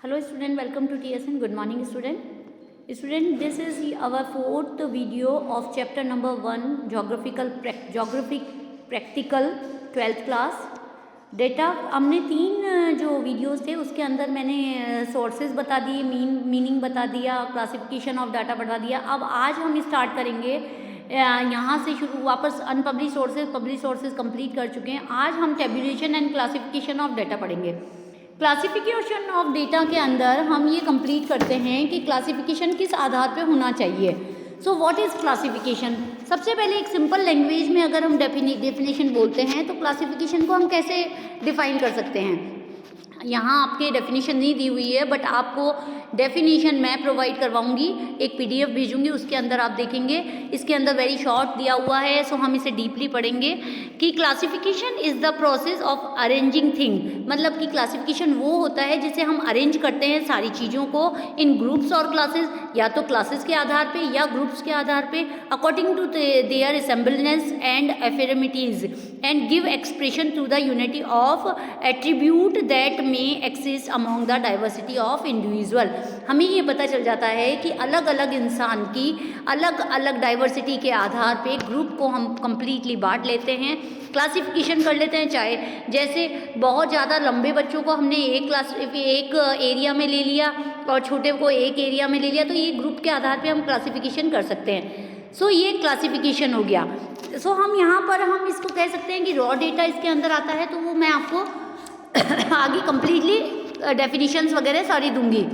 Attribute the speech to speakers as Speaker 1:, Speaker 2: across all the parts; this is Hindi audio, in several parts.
Speaker 1: Hello student, welcome to TSN. Good morning student. Student, this is our fourth video of chapter number 1 geographic practical 12th class. Data हमने 3 जो वीडियोस थे उसके अंदर मैंने सोर्सेज बता दिए, मीनिंग बता दिया, क्लासिफिकेशन ऑफ डाटा बता दिया. अब आज हम स्टार्ट करेंगे यहाँ से शुरू, वापस unpublish sources publish sources complete कर चुके हैं. आज हम tabulation and classification of data पढ़ेंगे. क्लासिफिकेशन ऑफ डेटा के अंदर हम ये कंप्लीट करते हैं कि क्लासिफिकेशन किस आधार पे होना चाहिए. So what is classification. सबसे पहले एक सिंपल लैंग्वेज में अगर हम डेफिनेशन बोलते हैं तो क्लासिफिकेशन को हम कैसे डिफाइन कर सकते हैं. यहाँ आपके डेफिनेशन नहीं दी हुई है, बट आपको डेफिनेशन मैं प्रोवाइड करवाऊंगी, एक पीडीएफ भेजूंगी, उसके अंदर आप देखेंगे. इसके अंदर वेरी शॉर्ट दिया हुआ है, सो हम इसे डीपली पढ़ेंगे कि classification is the process of arranging thing. मतलब कि क्लासिफिकेशन वो होता है जिसे हम अरेंज करते हैं सारी चीज़ों को इन ग्रुप्स और क्लासेस, या तो क्लासेस के आधार पे या ग्रुप्स के आधार पे, according to their resemblances and affinities, and give expression to the unity of attribute that may exist among the diversity of individual. हमें ये पता चल जाता है कि अलग अलग इंसान की अलग अलग डाइवर्सिटी के आधार पे ग्रुप को हम कंप्लीटली बांट लेते हैं, क्लासिफिकेशन कर लेते हैं. चाहे जैसे बहुत ज़्यादा लंबे बच्चों को हमने एक एरिया में ले लिया और छोटे को एक एरिया में ले लिया, तो ये ग्रुप के आधार पे हम क्लासिफिकेशन कर सकते हैं. सो ये क्लासिफिकेशन हो गया. सो हम यहाँ पर हम इसको कह सकते हैं कि रॉ डेटा इसके अंदर आता है, तो वो मैं आपको आगे कंप्लीटली डेफिनेशंस वगैरह सारी दूंगी.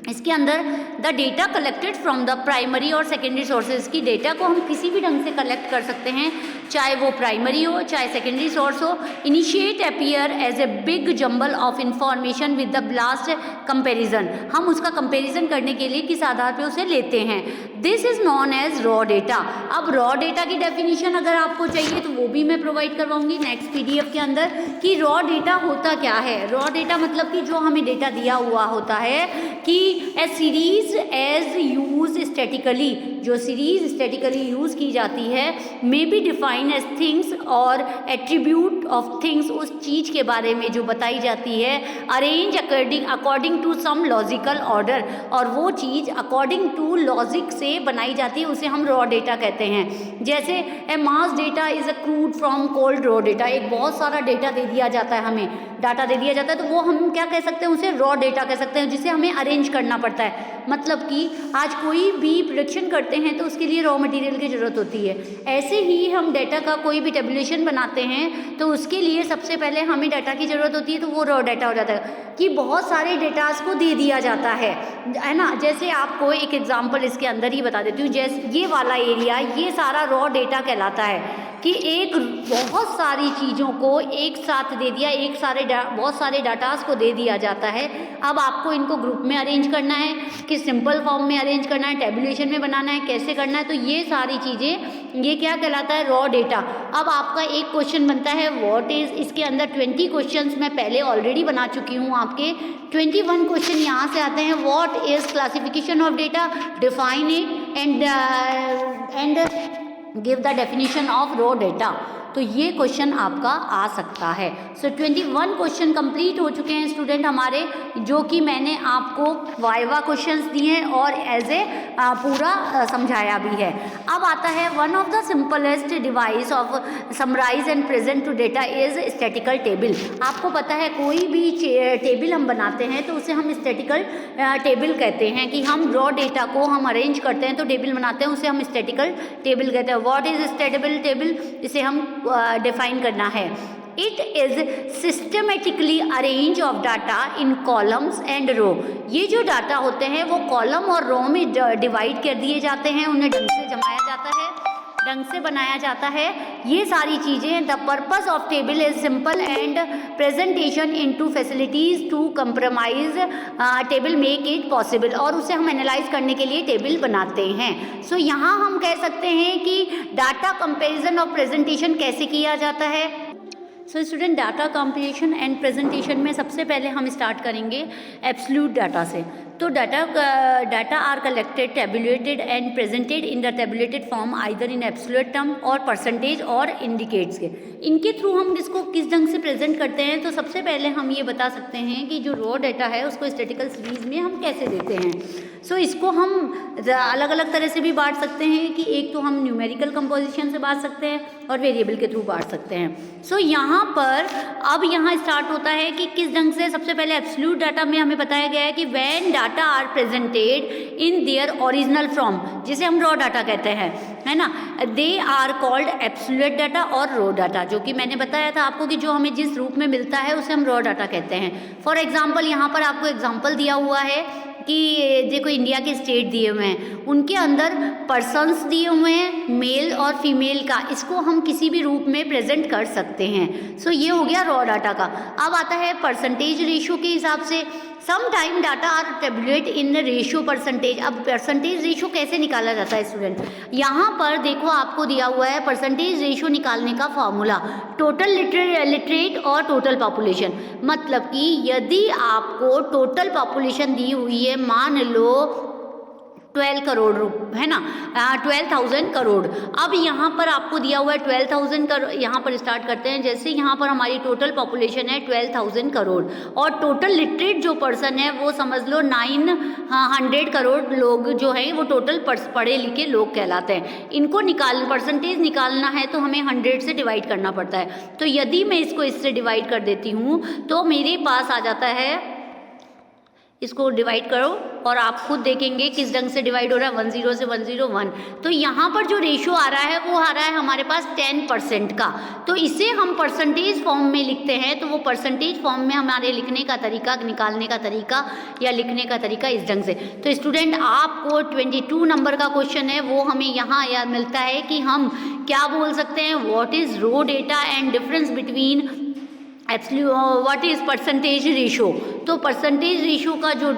Speaker 1: इसके अंदर the data collected from the primary और सेकेंडरी सोर्सेज की डेटा को हम किसी भी ढंग से कलेक्ट कर सकते हैं, चाहे वो प्राइमरी हो चाहे सेकेंडरी सोर्स हो. Initiate appear as a big jumble of information with the last comparison. हम उसका कंपेरिजन करने के लिए किस आधार पे उसे लेते हैं. This is non as raw data. अब रॉ डेटा की डेफिनेशन अगर आपको चाहिए तो वो भी मैं प्रोवाइड करवाऊंगी नेक्स्ट पीडीएफ के अंदर कि रॉ डेटा होता क्या है. रॉ डेटा मतलब कि जो हमें डेटा दिया हुआ होता है कि a series as use statically, जो सीरीज स्टैटिकली यूज की जाती है, may be define as things और एट्रीब्यूट ऑफ थिंग्स, उस चीज के बारे में जो बताई जाती है, arrange according to some logical order, और वो चीज अकॉर्डिंग टू लॉजिक से बनाई जाती है, उसे हम रॉ डेटा कहते हैं. जैसे a mass data is accrued from cold raw data. एक बहुत सारा डेटा दे दिया जाता है, हमें डाटा दे दिया जाता है, तो वो हम क्या कह सकते हैं, उसे रॉ डेटा कह सकते हैं, जिसे हमें अरेंज करना पड़ता है. मतलब कि आज कोई भी प्रोडक्शन करते हैं तो उसके लिए रॉ मटेरियल की ज़रूरत होती है. ऐसे ही हम डाटा का कोई भी टेबुलेशन बनाते हैं तो उसके लिए सबसे पहले हमें डाटा की ज़रूरत होती है, तो वो रॉ डाटा हो जाता है कि बहुत सारे डेटास को दे दिया जाता है ना. जैसे आपको एक एग्जांपल इसके अंदर ही बता देती हूँ. जैसे ये वाला एरिया, ये सारा रॉ डेटा कहलाता है कि एक बहुत सारी चीज़ों को एक साथ दे दिया, बहुत सारे डाटास को दे दिया जाता है. अब आपको इनको ग्रुप में अरेंज करना है कि सिंपल फॉर्म में अरेंज करना है, टेबुलेशन में बनाना है, कैसे करना है, तो ये सारी चीज़ें, ये क्या कहलाता है, रॉ डेटा. अब आपका एक क्वेश्चन बनता है व्हाट इज़, इसके अंदर 20 क्वेश्चंस मैं पहले ऑलरेडी बना चुकी हूँ. आपके 21 क्वेश्चन यहाँ से आते हैं. What is classification of data, define it and give the definition of raw data. तो ये क्वेश्चन आपका आ सकता है. सो 21 क्वेश्चन कंप्लीट हो चुके हैं स्टूडेंट हमारे, जो कि मैंने आपको वाइवा क्वेश्चंस दिए हैं और एज ए पूरा समझाया भी है. अब आता है one of the simplest device of summarise and present to data is statistical table. आपको पता है कोई भी टेबल हम बनाते हैं तो उसे हम स्टैटिकल टेबल कहते हैं, कि हम रॉ डेटा को हम अरेंज करते हैं तो टेबल बनाते हैं, उसे हम स्टैटिकल टेबल कहते हैं. व्हाट इज स्टैटिकल टेबल, इसे हम डिफाइन करना है. It is systematically arrange of data in columns and row. ये जो डाटा होते हैं वो कॉलम और रो में डिवाइड कर दिए जाते हैं, उन्हें ढंग से जमाया जाता है, ढंग से बनाया जाता है. ये सारी चीज़ें, the purpose of table is simple and presentation into facilities to compromise table make it possible, और उसे हम एनालाइज करने के लिए टेबल बनाते हैं. सो यहाँ हम कह सकते हैं कि डाटा कंपैरिजन और प्रेजेंटेशन कैसे किया जाता है. So student, data comparison and presentation में सबसे पहले हम स्टार्ट करेंगे एब्सोल्यूट डाटा से. तो data are collected, tabulated and presented in the tabulated form either in absolute term or percentage or indicates के। इनके थ्रू हम इसको किस ढंग से प्रेजेंट करते हैं, तो सबसे पहले हम ये बता सकते हैं कि जो रॉ डाटा है उसको स्टैटिस्टिकल सीरीज में हम कैसे देते हैं। सो इसको हम अलग अलग तरह से भी बांट सकते हैं कि एक तो हम न्यूमेरिकल कंपोजिशन से बांट सकते हैं और वेरिएबल के थ्रू बांट सकते हैं। सो यहाँ पर अब यहाँ स्टार्ट होता है कि किस ढंग से। सबसे पहले एब्सोल्यूट डाटा में हमें बताया गया है कि when data are presented in their original form, जिसे हम रॉ डाटा कहते हैं, है ना, they are called absolute data और रॉ डाटा, जो कि मैंने बताया था आपको कि जो हमें जिस रूप में मिलता है उसे हम रॉ डाटा कहते हैं। फॉर एग्जाम्पल यहाँ पर आपको एग्जाम्पल दिया हुआ है कि देखो इंडिया के स्टेट दिए हुए हैं, उनके अंदर पर्सन्स दिए हुए हैं मेल और फीमेल का, इसको हम किसी भी रूप में प्रेजेंट कर सकते हैं। सो ये हो गया रॉ डाटा का। अब आता है परसेंटेज रेशियो के हिसाब से। Some time data are tabulate in ratio percentage. अब परसेंटेज रेशियो कैसे निकाला जाता है स्टूडेंट, यहाँ पर देखो आपको दिया हुआ है परसेंटेज रेशियो निकालने का फॉर्मूला, टोटल लिटरेट और टोटल पॉपुलेशन। मतलब कि यदि आपको टोटल पॉपुलेशन दी हुई है, मान लो 12 करोड़ है ना, 12,000 करोड़। अब यहाँ पर आपको दिया हुआ है 12,000 करोड़, यहाँ पर स्टार्ट करते हैं। जैसे यहाँ पर हमारी टोटल पॉपुलेशन है 12,000 करोड़ और टोटल लिटरेट जो पर्सन है वो समझ लो 900 करोड़ लोग जो हैं वो टोटल पढ़े लिखे लोग कहलाते हैं। इनको परसेंटेज निकालना है तो हमें 100 से डिवाइड करना पड़ता है। तो यदि मैं इसको इससे डिवाइड कर देती हूँ तो मेरे पास आ जाता है, इसको डिवाइड करो और आप खुद देखेंगे किस ढंग से डिवाइड हो रहा है, 10 से 101। तो यहाँ पर जो रेशियो आ रहा है वो आ रहा है हमारे पास 10% का। तो इसे हम परसेंटेज फॉर्म में लिखते हैं। तो वो परसेंटेज फॉर्म में हमारे लिखने का तरीका, निकालने का तरीका या लिखने का तरीका इस ढंग से। तो स्टूडेंट आपको 22 नंबर का क्वेश्चन है वो हमें यहाँ याद मिलता है कि हम क्या बोल सकते हैं, what is raw data and difference between what is percentage ratio. तो परसेंटेज रेशियो का जो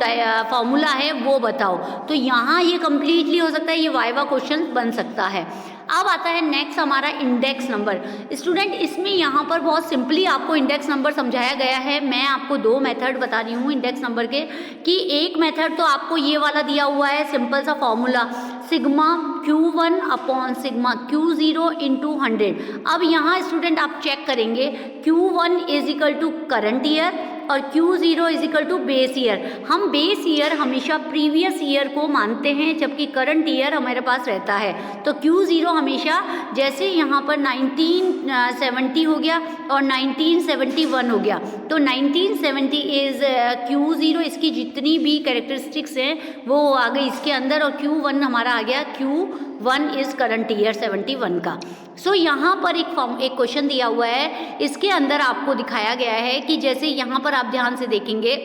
Speaker 1: फॉर्मूला है वो बताओ। तो यहाँ ये कम्प्लीटली हो सकता है, ये वाइवा क्वेश्चन बन सकता है। अब आता है नेक्स्ट हमारा इंडेक्स नंबर। स्टूडेंट इसमें यहाँ पर बहुत सिंपली आपको इंडेक्स नंबर समझाया गया है। मैं आपको 2 मेथड बता रही हूँ इंडेक्स नंबर के, कि एक मेथड तो आपको ये वाला दिया हुआ है, सिंपल सा formula, sigma Q1 upon sigma Q0 into 100। अब यहाँ स्टूडेंट आप चेक करेंगे Q1 is equal to current year और Q0 is equal to base year. हम बेस ईयर हमेशा प्रीवियस ईयर को मानते हैं, जबकि करंट ईयर हमारे पास रहता है। तो Q0 हमेशा, जैसे यहाँ पर 1970 हो गया और 1971 हो गया, तो 1970 इज Q0, इसकी जितनी भी कैरेक्टरिस्टिक्स हैं वो आ गई इसके अंदर, और Q1 हमारा आ गया, Q1 इज करंट ईयर 71 का। सो यहाँ पर एक क्वेश्चन दिया हुआ है, इसके अंदर आपको दिखाया गया है कि जैसे यहाँ पर आप ध्यान से देखेंगे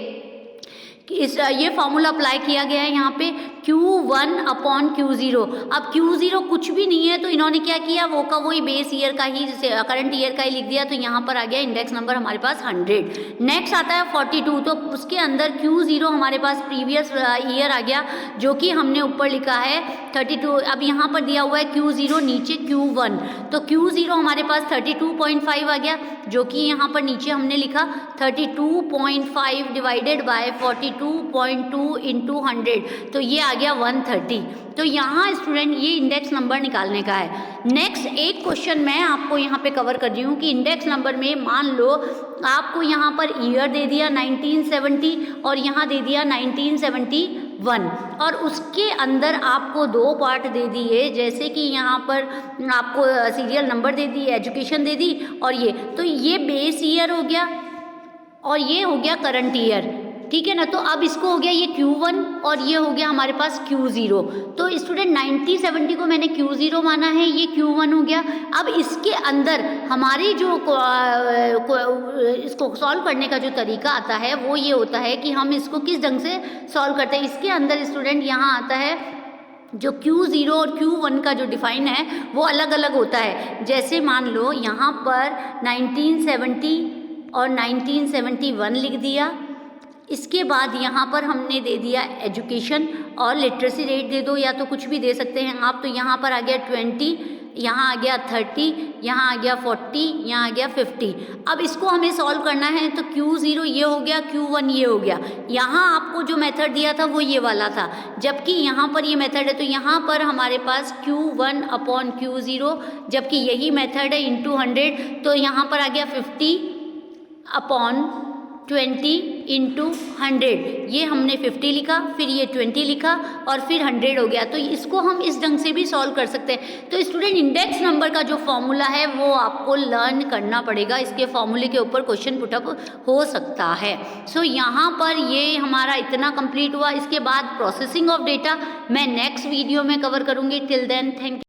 Speaker 1: कि ये फॉर्मूला अप्लाई किया गया है यहाँ पे Q1 अपॉन Q0। अब Q0 कुछ भी नहीं है तो इन्होंने क्या किया, वो का वही बेस ईयर का ही, करंट ईयर का ही लिख दिया। तो यहाँ पर आ गया इंडेक्स नंबर हमारे पास 100। नेक्स्ट आता है 42, तो उसके अंदर Q0 हमारे पास प्रीवियस ईयर आ गया, जो कि हमने ऊपर लिखा है 32। अब यहाँ पर दिया हुआ है Q0, नीचे Q1, तो Q0 हमारे पास 32.5 आ गया, जो कि यहाँ पर नीचे हमने लिखा 32.5 डिवाइडेड बाय 42.2 इंटू 100, तो ये आ गया 130। तो यहाँ स्टूडेंट ये इंडेक्स नंबर निकालने का है। नेक्स्ट एक क्वेश्चन मैं आपको यहाँ पे कवर कर रही हूँ कि इंडेक्स नंबर में मान लो आपको यहाँ पर ईयर दे दिया 1970 और यहाँ दे दिया 1971, और उसके अंदर आपको 2 पार्ट दे दिए, जैसे कि यहाँ पर आपको सीरियल नंबर दे दी, एजुकेशन दे दी, और तो ये बेस ईयर हो गया और ये हो गया करंट ईयर, ठीक है ना। तो अब इसको हो गया ये Q1 और ये हो गया हमारे पास Q0। तो स्टूडेंट 1970 को मैंने Q0 माना है, ये Q1 हो गया। अब इसके अंदर हमारी जो इसको सॉल्व करने का जो तरीका आता है वो ये होता है कि हम इसको किस ढंग से सॉल्व करते हैं। इसके अंदर स्टूडेंट यहाँ आता है जो Q0 और Q1 का जो डिफाइन है वो अलग अलग होता है। जैसे मान लो यहाँ पर 1970 और 1971 लिख दिया, इसके बाद यहाँ पर हमने दे दिया एजुकेशन और लिटरेसी रेट दे दो, या तो कुछ भी दे सकते हैं आप। तो यहाँ पर आ गया यहाँ आ गया 30, यहाँ आ गया 40, यहाँ आ गया 50। अब इसको हमें सॉल्व करना है तो Q0 ये हो गया, Q1 ये हो गया। यहाँ आपको जो मेथड दिया था वो ये वाला था, जबकि यहाँ पर ये मेथड है तो यहाँ पर हमारे पास Q1 अपॉन Q0, जबकि यही मेथड है इंटू 100, तो यहाँ पर आ गया 50 अपॉन 20 इंटू 100। ये हमने 50 लिखा, फिर ये 20 लिखा और फिर 100 हो गया। तो इसको हम इस ढंग से भी सॉल्व कर सकते हैं। तो स्टूडेंट इंडेक्स नंबर का जो फॉर्मूला है वो आपको लर्न करना पड़ेगा, इसके फॉर्मूले के ऊपर क्वेश्चन पुटअप हो सकता है। सो यहाँ पर ये हमारा इतना कंप्लीट हुआ। इसके बाद प्रोसेसिंग ऑफ डेटा मैं नेक्स्ट वीडियो में कवर करूँगी। Till then thank you.